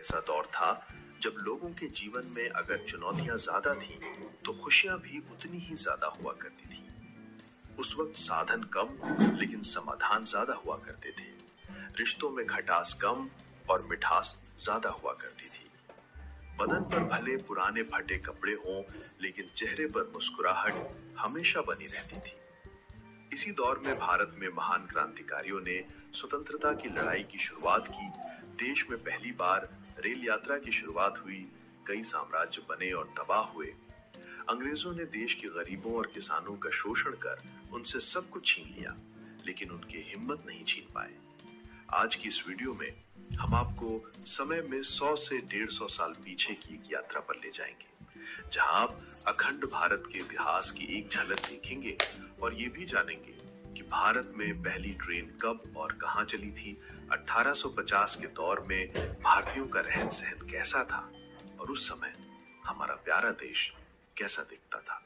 ऐसा दौर था जब लोगों के जीवन में अगर चुनौतियां ज्यादा थीं, तो खुशियां भी उतनी ही ज्यादा हुआ करती थी। उस वक्त साधन कम लेकिन समाधान ज्यादा हुआ करते थे। रिश्तों में खटास कम और मिठास ज्यादा हुआ करती थी। बदन पर भले पुराने फटे कपड़े हों, लेकिन चेहरे पर मुस्कुराहट हमेशा बनी रहती थी। इसी दौर में भारत में महान क्रांतिकारियों ने स्वतंत्रता की लड़ाई की शुरुआत की। देश में पहली बार रेल यात्रा की शुरुआत हुई। कई साम्राज्य बने और तबाह हुए। अंग्रेजों ने देश के गरीबों और किसानों का शोषण कर उनसे सब कुछ छीन लिया, लेकिन उनकी हिम्मत नहीं छीन पाए। आज की इस वीडियो में हम आपको समय में 100 से 150 साल पीछे की एक यात्रा पर ले जाएंगे, जहां आप अखंड भारत के इतिहास की एक झलक देखेंगे और ये भी जानेंगे कि भारत में पहली ट्रेन कब और कहां चली थी। 1850 के दौर में भारतीयों का रहन सहन कैसा था और उस समय हमारा प्यारा देश कैसा दिखता था।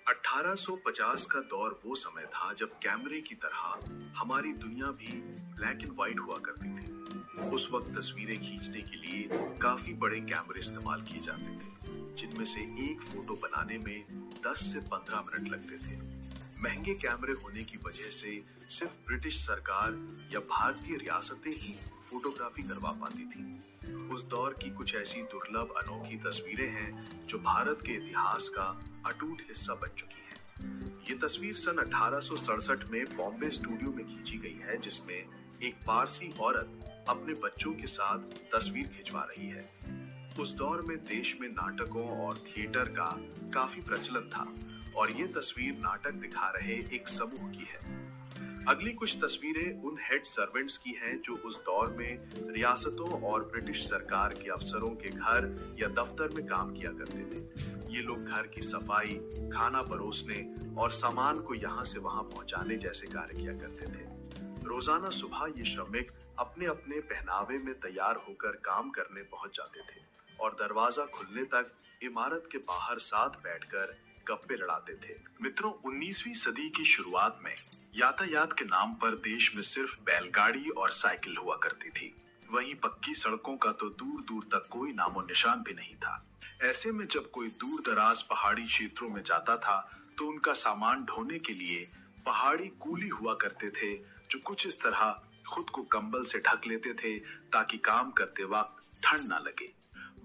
1850 का दौर वो समय था जब कैमरे की तरह हमारी दुनिया भी ब्लैक एंड व्हाइट हुआ करती थी। उस वक्त तस्वीरें खींचने के लिए काफी बड़े कैमरे इस्तेमाल किए जाते थे, जिनमें से एक फोटो बनाने में 10 से 15 मिनट लगते थे। महंगे कैमरे होने की वजह से सिर्फ ब्रिटिश सरकार या भारतीय रियासतें ही फोटोग्राफी करवा पाती थी। उस दौर की कुछ ऐसी दुर्लभ अनोखी तस्वीरें हैं जो भारत के इतिहास का अटूट हिस्सा बन चुकी हैं। ये तस्वीर सन 1867 में बॉम्बे स्टूडियो में खींची गई है, जिसमें एक पारसी औरत अपने बच्चों के साथ तस्वीर खिंचवा रही है। उस दौर में देश में नाटकों और थिएटर का काफी प्रचलन था और ये तस्वीर नाटक दिखा रहे एक समूह की है। अगली कुछ तस्वीरें उन हेड सर्वेंट्स की हैं जो उस दौर में रियासतों और ब्रिटिश सरकार के अफसरों के घर या दफ्तर में काम किया करते थे। ये लोग घर की सफाई, खाना परोसने और सामान को यहाँ से वहाँ पहुँचाने जैसे कार्य किया करते थे। रोजाना सुबह ये श्रमिक अपने अपने पहनावे में तैयार होकर काम करने पहुंच जाते थे और दरवाजा खुलने तक इमारत के बाहर साथ बैठकर गप्पे लड़ाते थे। मित्रों, 19वीं सदी की शुरुआत में यातायात के नाम पर देश में सिर्फ बैलगाड़ी और साइकिल हुआ करती थी। वहीं पक्की सड़कों का तो दूर दूर तक कोई नामो निशान भी नहीं था। ऐसे में जब कोई दूर दराज पहाड़ी क्षेत्रों में जाता था तो उनका सामान ढोने के लिए पहाड़ी कूली हुआ करते थे, जो कुछ इस तरह खुद को कंबल से ढक लेते थे ताकि काम करते वक्त ठंड ना लगे।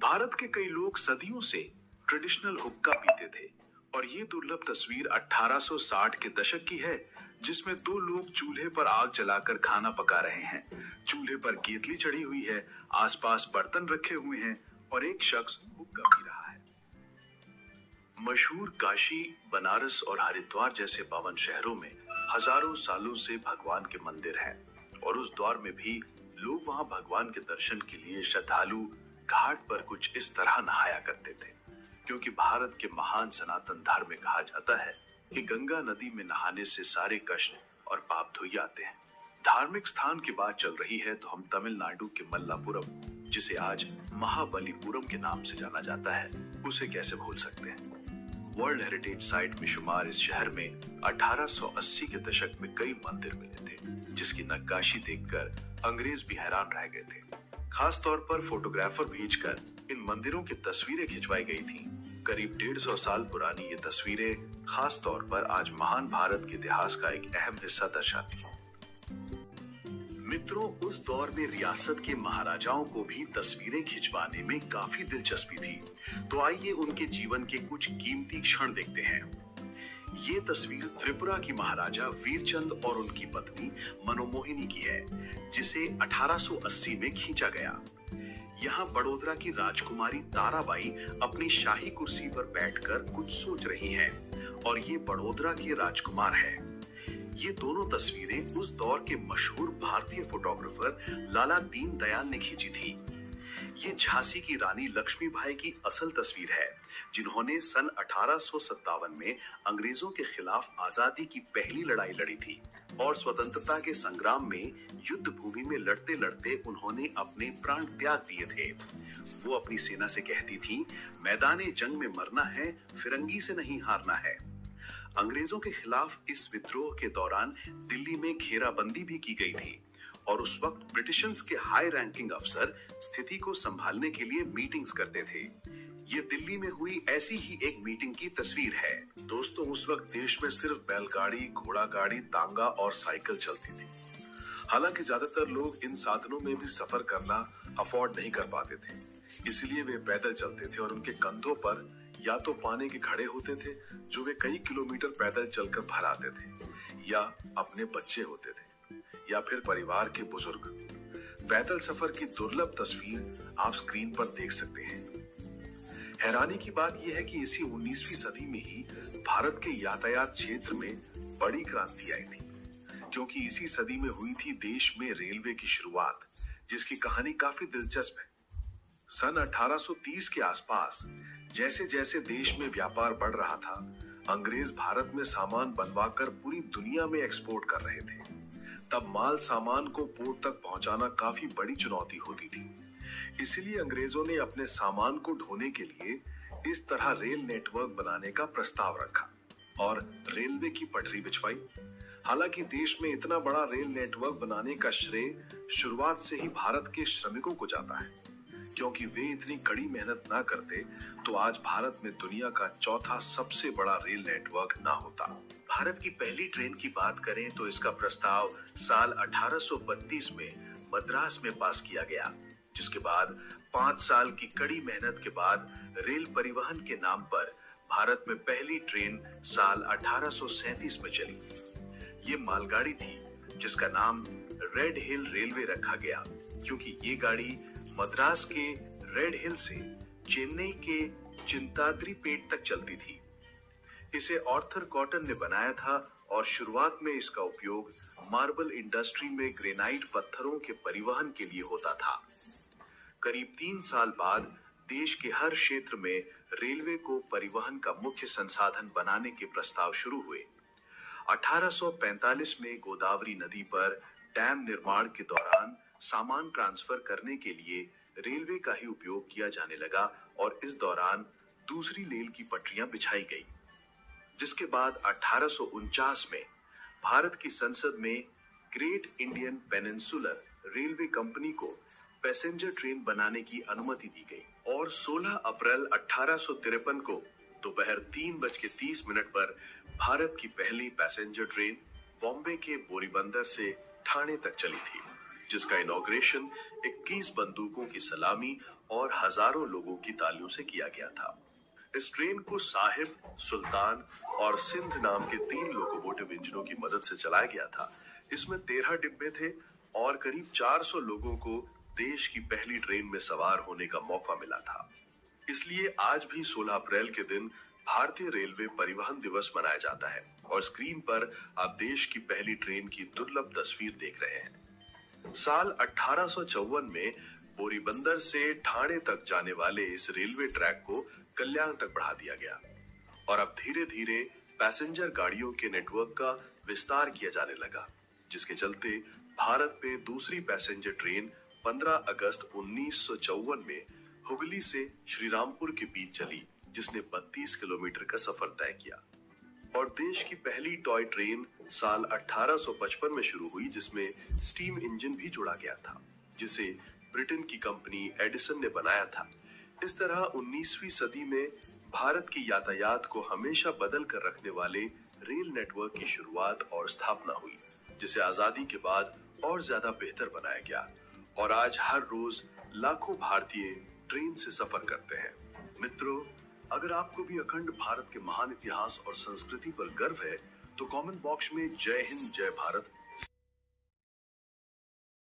भारत के कई लोग सदियों से ट्रेडिशनल हुक्का पीते थे और ये दुर्लभ तस्वीर 1860 के दशक की है, जिसमें दो लोग चूल्हे पर आग जलाकर खाना पका रहे हैं। चूल्हे पर केतली चढ़ी हुई है, आसपास बर्तन रखे हुए हैं और एक शख्स हुक्का पी रहा है। मशहूर काशी, बनारस और हरिद्वार जैसे पावन शहरों में हजारों सालों से भगवान के मंदिर हैं और उस दौर में भी लोग वहां भगवान के दर्शन के लिए श्रद्धालु घाट पर कुछ इस तरह नहाया करते थे, क्योंकि भारत के महान सनातन धर्म में कहा जाता है कि गंगा नदी में नहाने से सारे कष्ट और पाप धुल जाते हैं। धार्मिक स्थान की बात चल रही है तो हम तमिलनाडु के मल्लापुरम, जिसे आज महाबलीपुरम के नाम से जाना जाता है, उसे कैसे भूल सकते हैं। वर्ल्ड हेरिटेज साइट में शुमार इस शहर में 1880 के दशक में कई मंदिर मिले थे, जिसकी नक्काशी देखकर अंग्रेज भी हैरान रह गए थे। खास तौर पर फोटोग्राफर भेजकर इन मंदिरों की तस्वीरें खिंचवाई गई थी। करीब 150 साल पुरानी ये तस्वीरें खास तौर पर आज महान भारत के इतिहास का एक अहम हिस्सा दर्शाती हैं। मित्रों, उस दौर में रियासत के महाराजाओं को भी तस्वीरें खिंचवाने में काफी दिलचस्पी थी, तो आइए उनके जीवन के कुछ कीमती क्षण देखते हैं। ये तस्वीर त्रिपुरा की महाराजा वीरचंद और उनकी पत्नी मनोमोहिनी की है, जिसे 1880 में खींचा गया। यहाँ बड़ोदरा की राजकुमारी ताराबाई अपनी शाही कुर्सी पर बैठकर कुछ सोच रही हैं और ये बड़ोदरा के राजकुमार है। ये दोनों तस्वीरें उस दौर के मशहूर भारतीय फोटोग्राफर लाला दीनदयाल ने खींची थी। ये झांसी की रानी लक्ष्मीबाई की असल तस्वीर है, जिन्होंने सन 1857 में अंग्रेजों के खिलाफ आजादी की पहली लड़ाई लड़ी थी और स्वतंत्रता के संग्राम में युद्ध भूमि में लड़ते लड़ते उन्होंने अपने प्राण त्याग दिए थे। वो अपनी सेना से कहती थी, मैदाने जंग में मरना है, फिरंगी से नहीं हारना है। अंग्रेजों के खिलाफ इस विद्रोह के दौरान दिल्ली में घेराबंदी भी की गई थी और उस वक्त ब्रिटिशर्स के हाई रैंकिंग अफसर स्थिति को संभालने के लिए मीटिंग्स करते थे। ये दिल्ली में हुई ऐसी ही एक मीटिंग की तस्वीर है। दोस्तों, उस वक्त देश में सिर्फ बैलगाड़ी, घोड़ा गाड़ी, तांगा और साइकिल चलती थी। हालांकि ज्यादातर लोग इन साधनों में भी सफर करना अफोर्ड नहीं कर पाते थे, इसलिए वे पैदल चलते थे और उनके कंधों पर या तो पानी के घड़े होते थे जो वे कई किलोमीटर पैदल चलकर भर आते थे, या अपने बच्चे होते थे, या फिर परिवार के बुजुर्ग। पैदल सफर की दुर्लभ तस्वीर आप स्क्रीन पर देख सकते हैं। हैरानी की बात यह है कि इसी 19वीं सदी में ही भारत के यातायात क्षेत्र में बड़ी क्रांति आई थी, क्योंकि इसी सदी में हुई थी देश में रेलवे की शुरुआत, जिसकी कहानी काफी दिलचस्प है। सन 1830 के आसपास जैसे जैसे देश में व्यापार बढ़ रहा था, अंग्रेज भारत में सामान बनवाकर पूरी दुनिया में एक्सपोर्ट कर रहे थे। तब माल सामान को पोर्ट तक पहुंचाना काफी बड़ी चुनौती होती थी। इसलिए अंग्रेजों ने अपने सामान को ढोने के लिए इस तरह रेल नेटवर्क बनाने का प्रस्ताव रखा और रेलवे की पटरी बिछवाई। हालांकि देश में इतना बड़ा रेल नेटवर्क बनाने का श्रेय शुरुआत से ही भारत के श्रमिकों को जाता है, क्योंकि वे इतनी कड़ी मेहनत ना करते तो आज भारत में दुनिया का चौथा सबसे बड़ा रेल नेटवर्क ना होता। भारत की पहली ट्रेन की बात करें तो इसका प्रस्ताव साल 1832 में मद्रास में पास किया गया, जिसके बाद 5 साल की कड़ी मेहनत के बाद रेल परिवहन के नाम पर भारत में पहली ट्रेन साल 1837 में चली। ये मालगाड़ी थी जिसका नाम रेड हिल रेलवे रखा गया, क्योंकि ये गाड़ी मद्रास के रेड हिल से चेन्नई के चिंताद्रीपेट तक चलती थी। इसे आर्थर कॉटन ने बनाया था और शुरुआत में इसका उपयोग मार्बल इंडस्ट्री में ग्रेनाइट पत्थरों के परिवहन के लिए होता था। करीब 3 साल बाद देश के हर क्षेत्र में रेलवे को परिवहन का मुख्य संसाधन बनाने के प्रस्ताव शुरू हुए। 1845 में गोदावरी नदी पर डैम निर्माण के दौरान सामान ट्रांसफर करने के लिए रेलवे का ही उपयोग किया जाने लगा और इस दौरान दूसरी रेल की पटरियां बिछाई गई, जिसके बाद 1849 में भारत की संसद में great Indian peninsular railway company को पैसेंजर ट्रेन बनाने की अनुमति दी गई और 16 अप्रैल 1853 को दोपहर 3:30 पर भारत की पहली पैसेंजर ट्रेन बॉम्बे के बोरीबंदर से ठाणे तक चली थी, जिसका इनॉग्रेशन 21 बंदूकों की सलामी और हजारों लोगों की तालियों से किया गया था। इस ट्रेन को साहिब, सुल्तान और सिंध नाम के 3 लोकोमोटिव इंजनों की मदद से चलाया गया था। इसमें 13 डिब्बे थे और करीब 400 लोगों को देश की पहली ट्रेन में सवार होने का मौका मिला था। इसलिए आज भी 16 अप्रैल के दिन भारतीय रेलवे परिवहन दिवस मनाया जाता है और स्क्रीन पर आप देश की पहली ट्रेन की दुर्लभ तस्वीर देख रहे हैं। साल 1854 में बोरीबंदर से ठाणे तक जाने वाले इस रेलवे ट्रैक को कल्याण तक बढ़ा दिया गया और अब धीरे धीरे पैसेंजर गाड़ियों के नेटवर्क का विस्तार किया जाने लगा, जिसके चलते भारत में दूसरी पैसेंजर ट्रेन 15 अगस्त 1954 में हुगली से श्रीरामपुर के बीच चली, जिसने 32 किलोमीटर का सफर तय किया। और देश की पहली टॉय ट्रेन साल 1855 में शुरू हुई, जिसमें स्टीम इंजन भी जोड़ा गया था, जिसे ब्रिटेन की कंपनी एडिसन ने बनाया था। इस तरह 19वीं सदी में भारत की यातायात को हमेशा बदल कर रखने वाले रेल नेटवर्क की शुरुआत और स्थापना हुई, जिसे आजादी के बाद और ज्यादा बेहतर बनाया गया और आज हर रोज लाखों भारतीय ट्रेन से सफर करते हैं। मित्रों, अगर आपको भी अखंड भारत के महान इतिहास और संस्कृति पर गर्व है तो कमेंट बॉक्स में जय हिंद, जय भारत